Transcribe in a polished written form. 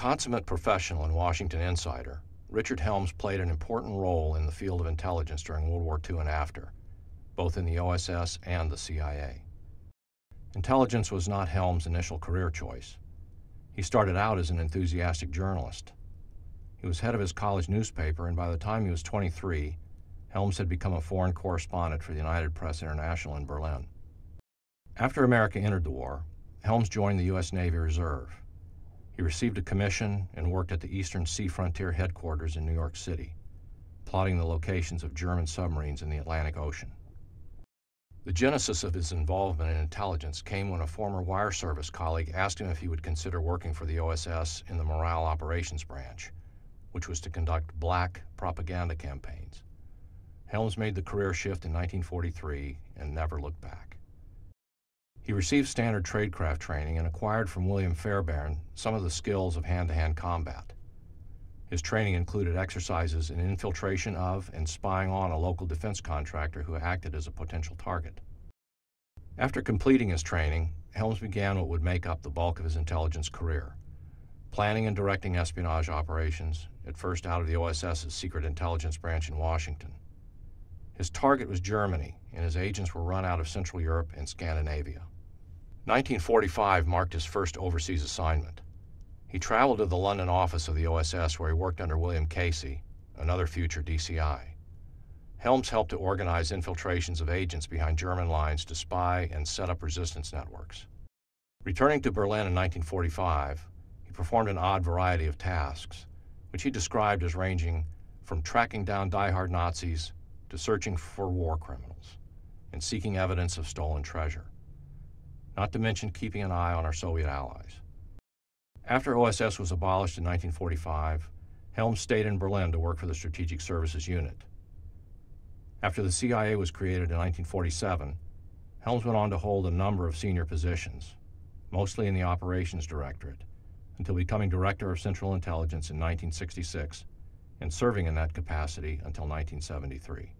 consummate professional and Washington insider, Richard Helms played an important role in the field of intelligence during World War II and after, both in the OSS and the CIA. Intelligence was not Helms' initial career choice. He started out as an enthusiastic journalist. He was head of his college newspaper, and by the time he was 23, Helms had become a foreign correspondent for the United Press International in Berlin. After America entered the war, Helms joined the U.S. Navy Reserve. He received a commission and worked at the Eastern Sea Frontier headquarters in New York City, plotting the locations of German submarines in the Atlantic Ocean. The genesis of his involvement in intelligence came when a former wire service colleague asked him if he would consider working for the OSS in the Morale Operations Branch, which was to conduct black propaganda campaigns. Helms made the career shift in 1943 and never looked back. He received standard tradecraft training and acquired from William Fairbairn some of the skills of hand-to-hand combat. His training included exercises in infiltration of and spying on a local defense contractor who acted as a potential target. After completing his training, Helms began what would make up the bulk of his intelligence career, planning and directing espionage operations, at first out of the OSS's Secret Intelligence Branch in Washington. His target was Germany, and his agents were run out of Central Europe and Scandinavia. 1945 marked his first overseas assignment. He traveled to the London office of the OSS, where he worked under William Casey, another future DCI. Helms helped to organize infiltrations of agents behind German lines to spy and set up resistance networks. Returning to Berlin in 1945, he performed an odd variety of tasks, which he described as ranging from tracking down die-hard Nazis to searching for war criminals and seeking evidence of stolen treasure, not to mention keeping an eye on our Soviet allies. After OSS was abolished in 1945, Helms stayed in Berlin to work for the Strategic Services Unit. After the CIA was created in 1947, Helms went on to hold a number of senior positions, mostly in the Operations Directorate, until becoming Director of Central Intelligence in 1966 and serving in that capacity until 1973.